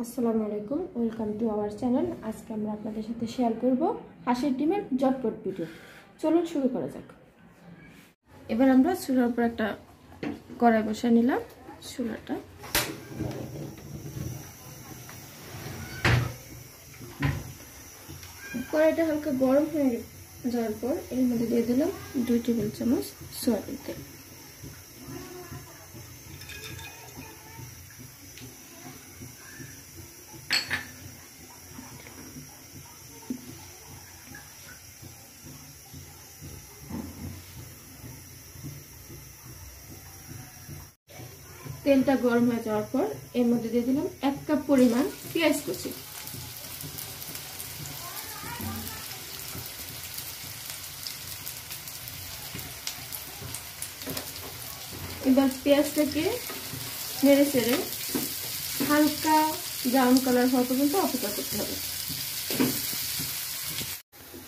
আসসালামু আলাইকুম, welcome to our channel. আজকে আমরা আপনাদের সাথে শেয়ার করব হাঁসের ডিমের ঝটপট ভিডিও। চলুন শুরু করা যাক। এবার আমরা চুলার উপর একটা কড়াই বসিয়ে নিলাম। চুলাটা কড়াইটা হালকা গরম হয়ে যাওয়ার পর এর মধ্যে দিয়ে দিলাম 2 টেবিল চামচ সয়াবিন তেল। তেলটা গরম হয়ে যাওয়ার পর এর মধ্যে দিয়ে দিলাম 1 কাপ পরিমাণ পেঁয়াজ কুচি। এবার পেঁয়াজটাকে নেড়ে চেড়ে হালকা ব্রাউন কালার হওয়া পর্যন্ত অপেক্ষা করতে হবে।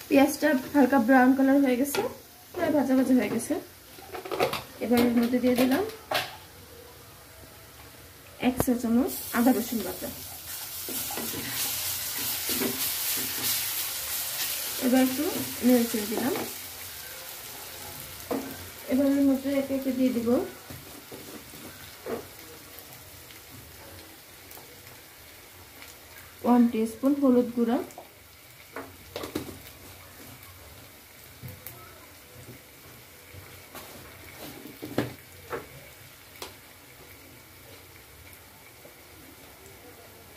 পেঁয়াজটা হালকা ব্রাউন কালার হয়ে গেছে, প্রায় ভাজা ভাজা হয়ে গেছে। এবার এর মধ্যে দিয়ে দিলাম 1 চা চামচ আদা রসুন বাটা। এবার একটু নেড়ে চেড়ে দিলাম। এবার এর মধ্যে একে একে দিয়ে দিব 1 টিস্পুন হলুদ গুঁড়া,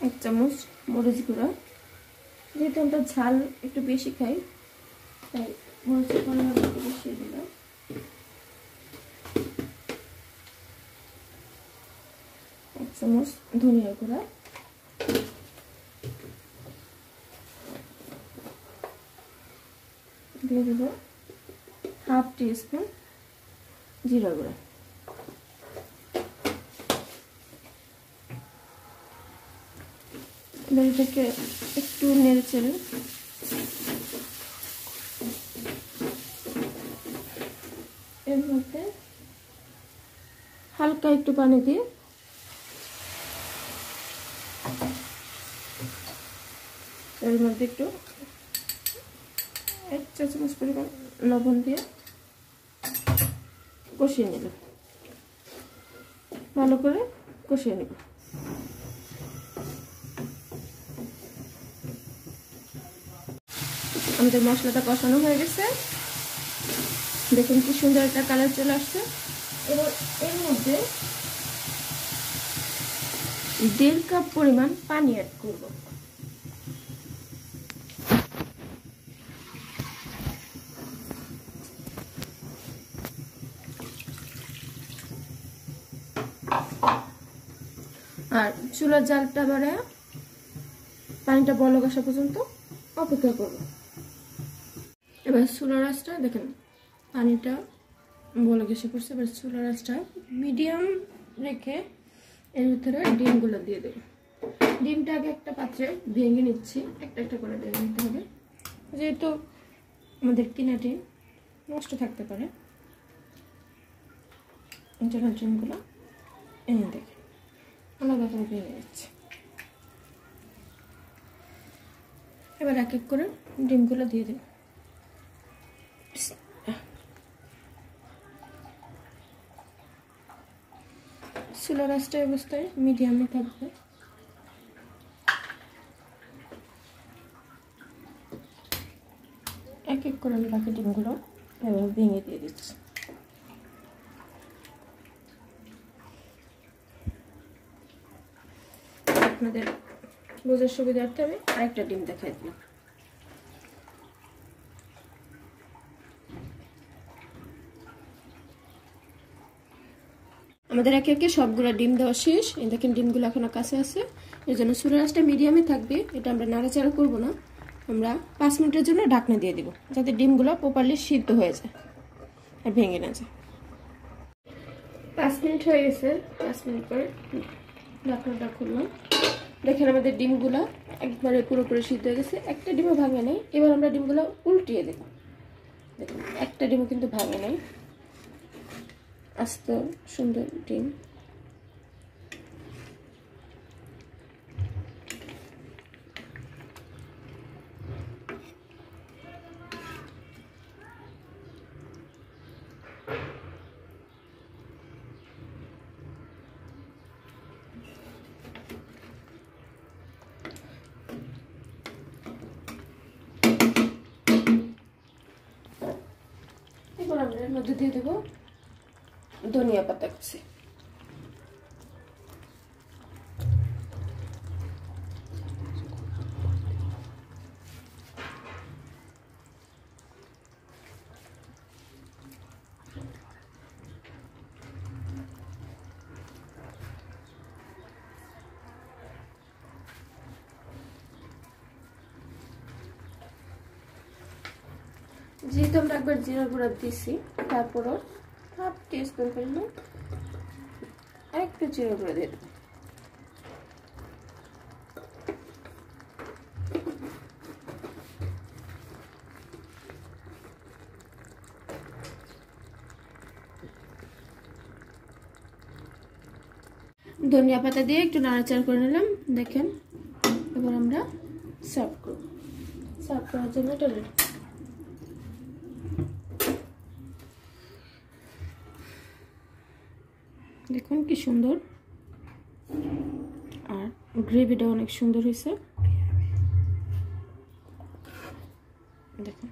1 চামচ মরিচ গুঁড়া। যেহেতু আমরা ঝাল একটু বেশি খাই তাই মরিচের পরিমাণ একটু বেশি দিলাম। এক চামচ ধনিয়া গুঁড়া, দিয়ে দেব 1/2 টিস্পুন জিরা গুঁড়া। এটাকে একটু নেড়ে চেড়ে এর মধ্যে হালকা একটু পানি দিয়ে এর মধ্যে একটু 1 চা চামচ পরিমাণ লবণ দিয়ে কষিয়ে নেব, ভালো করে কষিয়ে নেব। আমাদের মশলাটা কষানো হয়ে গেছে, দেখুন কি সুন্দর একটা কালার চলে আসছে। এবার এর মধ্যে 1.5 কাপ পরিমাণ পানি অ্যাড করব। আর চুলার জালটা বাড়ায় পানিটা বলক আসা পর্যন্ত অপেক্ষা করব। এবার চুলার আঁচটা দেখেন পানিটা বলক এসে পড়ছে। এবার চুলার আঁচটা মিডিয়াম রেখে এর ভিতরে ডিমগুলো দিয়ে দেব। ডিমটা আগে একটা পাত্রে ভেঙে নিচ্ছি, একটা একটা করে ভেঙে নিতে হবে, যেহেতু আমাদের কিনা ডিম নষ্ট থাকতে পারে। ডিমগুলো এনে দেখে আলাদা করে ভেঙে নিচ্ছি। এবার এক এক করে ডিমগুলো দিয়ে দেব। চুলার আঁচটা অবস্থায় মিডিয়ামে থাকবে। এক এক করে আমি বাকি ডিমগুলো এবার ভেঙে দিয়ে দিচ্ছি। আপনাদের বোঝার সুবিধার্থে আমি আরেকটা ডিম দেখাই দিলাম। আমাদের একে একে সবগুলো ডিম দেওয়া শেষ। এই দেখেন ডিমগুলো এখনো কাছে আছে, এর জন্য চুলার আঁচটা মিডিয়ামে থাকবে। এটা আমরা নাড়াচাড়া করব না, আমরা 5 মিনিটের জন্য ঢাকনা দিয়ে দিব, যাতে ডিমগুলো প্রপারলি সিদ্ধ হয়ে যায় আর ভেঙে না যায়। 5 মিনিট হয়ে গেছে। 5 মিনিট পরে ঢাকনাটা খুললাম। দেখেন আমাদের ডিমগুলো একবারে পুরোপুরি সিদ্ধ হয়ে গেছে, একটা ডিমও ভাঙে নাই। এবার আমরা ডিমগুলো উল্টিয়ে দেব। দেখুন একটা ডিমও কিন্তু ভাঙে নাই, আস্ত সুন্দর ডিম। আমরা এর মধ্যে দিয়ে দেবো ধনিয়া পাতা কুচি। যেহেতু আমরা একবার জিরা গুঁড়া দিছি, তারপরও হাফ টিস্পুন ফেলবো আরেকটু জিরা গুঁড়া দিয়ে দেবো। ধনিয়া পাতা দিয়ে একটু নাড়াচাড়া করে নিলাম। দেখেন, এবার আমরা সার্ভ করব। সার্ভ করার জন্য এটা রেডি। দেখুন কি সুন্দর, আর গ্রেভিটা অনেক সুন্দর হয়েছে। দেখুন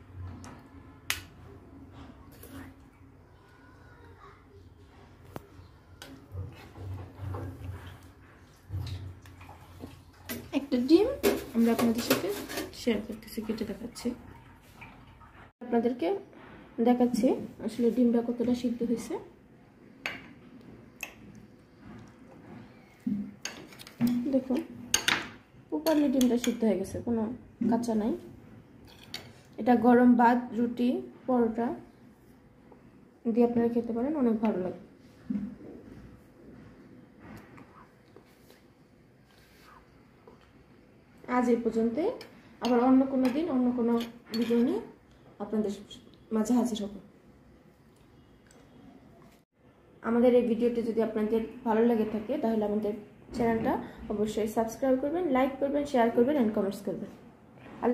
একটা ডিম আমরা আপনাদের সাথে শেয়ার করতেছি, কেটে দেখাচ্ছি। আপনাদেরকে দেখাচ্ছি আসলে ডিমটা কতটা সিদ্ধ হয়েছে। দেখুন প্রপারলি ডিমটা সিদ্ধ হয়ে গেছে, কোনো কাঁচা নাই। এটা গরম ভাত, রুটি, পরোটা দিয়ে আপনারা খেতে পারেন, অনেক ভালো লাগে। আজ এই পর্যন্ত, আবার অন্য কোনো দিন অন্য কোনো ভিডিও নিয়ে আপনাদের মাঝে হাজির হব। আমাদের এই ভিডিওটি যদি আপনাদের ভালো লেগে থাকে তাহলে আমাদের চ্যানেলটা অবশ্যই সাবস্ক্রাইব করবেন, লাইক করবেন, শেয়ার করবেন এন্ড কমেন্টস করবেন।